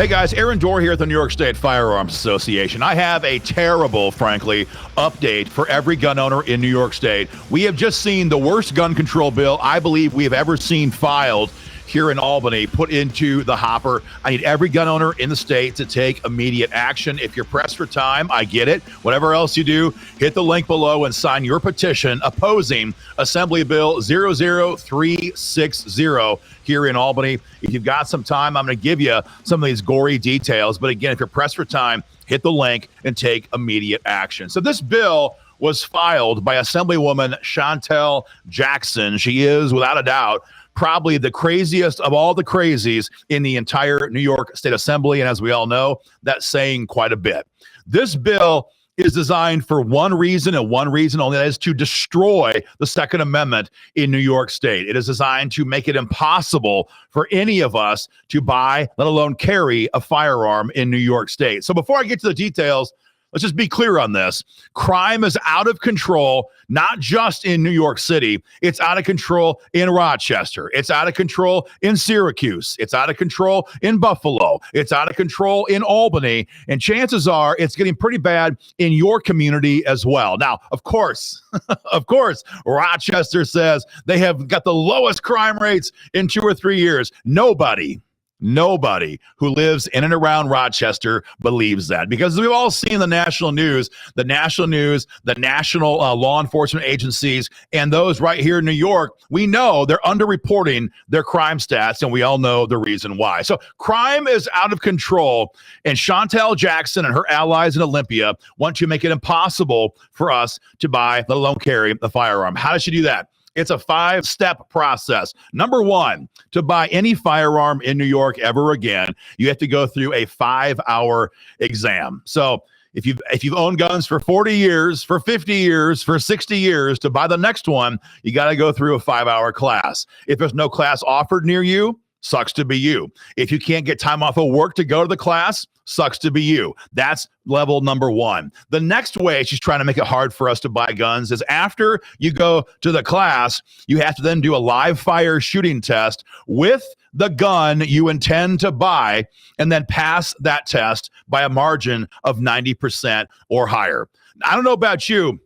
Hey guys, Aaron Dorr here at the New York State Firearms Association. I have a terrible, frankly, update for every gun owner in New York State. We have just seen the worst gun control bill I believe we have ever seen filed here in Albany, put into the hopper. I need every gun owner in the state to take immediate action. If you're pressed for time, I get it. Whatever else you do, hit the link below and sign your petition opposing Assembly Bill 00360 here in Albany. If you've got some time, I'm going to give you some of these gory details. But again, if you're pressed for time, hit the link and take immediate action. So this bill was filed by Assemblywoman Chantel Jackson. She is, without a doubt, probably the craziest of all the crazies in the entire New York State Assembly. And as we all know, that's saying quite a bit. This bill is designed for one reason and one reason only, that is to destroy the Second Amendment in New York State. It is designed to make it impossible for any of us to buy, let alone carry, a firearm in New York State. So before I get to the details, let's just be clear on this. Crime is out of control, not just in New York City. It's out of control in Rochester. It's out of control in Syracuse. It's out of control in Buffalo. It's out of control in Albany. And chances are it's getting pretty bad in your community as well. Now, of course, Rochester says they have got the lowest crime rates in 2 or 3 years. Nobody who lives in and around Rochester believes that, because we've all seen the national law enforcement agencies, and those right here in New York, we know they're underreporting their crime stats, and we all know the reason why. So crime is out of control, and Chantel Jackson and her allies in Olympia want to make it impossible for us to buy, let alone carry, the firearm. How does she do that? It's a 5-step process. Number one, to buy any firearm in New York ever again, you have to go through a 5-hour exam. So if you've owned guns for 40 years, for 50 years, for 60 years, to buy the next one, you got to go through a 5-hour class. If there's no class offered near you, sucks to be you. If you can't get time off of work to go to the class, sucks to be you. That's level number one. The next way she's trying to make it hard for us to buy guns is after you go to the class, you have to then do a live fire shooting test with the gun you intend to buy, and then pass that test by a margin of 90% or higher. I don't know about you,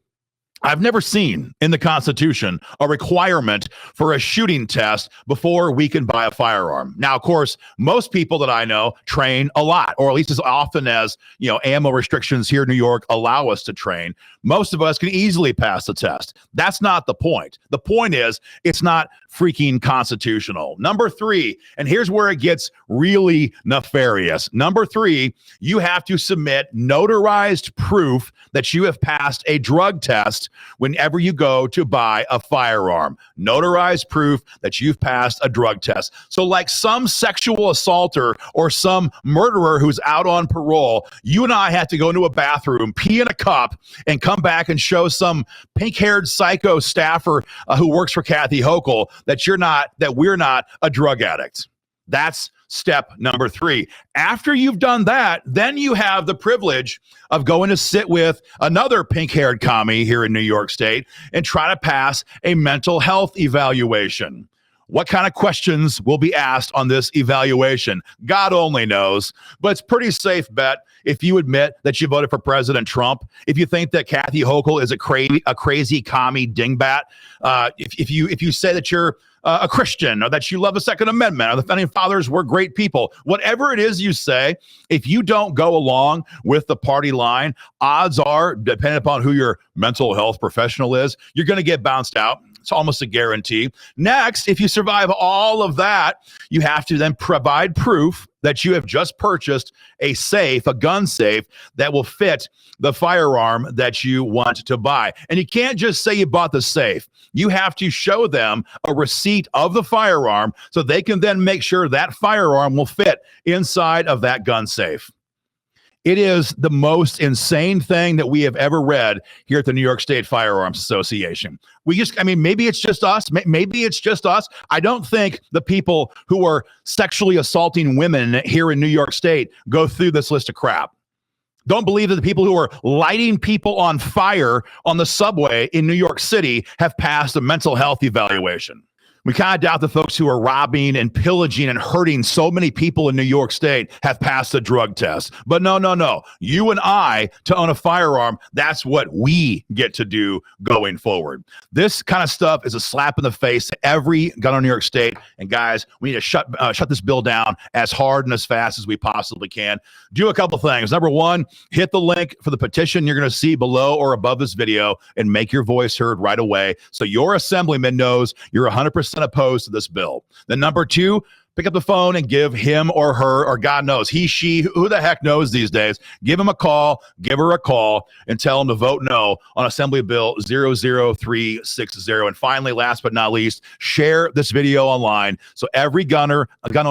I've never seen in the Constitution a requirement for a shooting test before we can buy a firearm. Now, of course, most people that I know train a lot, or at least as often as, ammo restrictions here in New York allow us to train. Most of us can easily pass the test. That's not the point. The point is it's not freaking constitutional. Number three, and here's where it gets really nefarious. Number three, you have to submit notarized proof that you have passed a drug test whenever you go to buy a firearm. Notarized proof that you've passed a drug test. So like some sexual assaulter or some murderer who's out on parole, you and I have to go into a bathroom, pee in a cup, and come back and show some pink-haired psycho staffer who works for Kathy Hochul that we're not a drug addict. That's step number three. After you've done that, then you have the privilege of going to sit with another pink-haired commie here in New York State and try to pass a mental health evaluation. What kind of questions will be asked on this evaluation? God only knows, but it's pretty safe bet if you admit that you voted for President Trump, if you think that Kathy Hochul is a crazy commie dingbat, if you say that you're a Christian, or that you love the Second Amendment, or the Founding Fathers were great people, whatever it is you say, if you don't go along with the party line, odds are, depending upon who your mental health professional is, you're going to get bounced out. It's almost a guarantee. Next, if you survive all of that, you have to then provide proof that you have just purchased a gun safe that will fit the firearm that you want to buy. And you can't just say you bought the safe. You have to show them a receipt of the firearm so they can then make sure that firearm will fit inside of that gun safe. It is the most insane thing that we have ever read here at the New York State Firearms Association. Maybe it's just us. Maybe it's just us. I don't think the people who are sexually assaulting women here in New York State go through this list of crap. Don't believe that the people who are lighting people on fire on the subway in New York City have passed a mental health evaluation. We kind of doubt the folks who are robbing and pillaging and hurting so many people in New York State have passed the drug test. But no. You and I, to own a firearm, that's what we get to do going forward. This kind of stuff is a slap in the face to every gun in New York State. And guys, we need to shut this bill down as hard and as fast as we possibly can. Do a couple things. Number one, hit the link for the petition you're going to see below or above this video and make your voice heard right away so your assemblyman knows you're 100% opposed to this bill. Then number two, pick up the phone and give him or her, or God knows, he, she, who the heck knows these days, give him a call, give her a call, and tell him to vote no on Assembly Bill 00360. And finally, last but not least, share this video online so every gun owner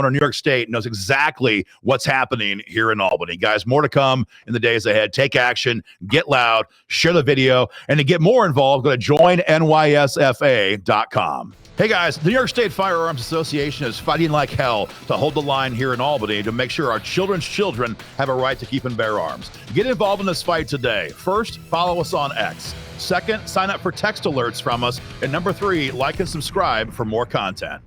in New York State knows exactly what's happening here in Albany. Guys, more to come in the days ahead. Take action, get loud, share the video, and to get more involved, go to joinnysfa.com. Hey guys, the New York State Firearms Association is fighting like hell to hold the line here in Albany to make sure our children's children have a right to keep and bear arms. Get involved in this fight today. First, follow us on X. Second, sign up for text alerts from us. And number three, like and subscribe for more content.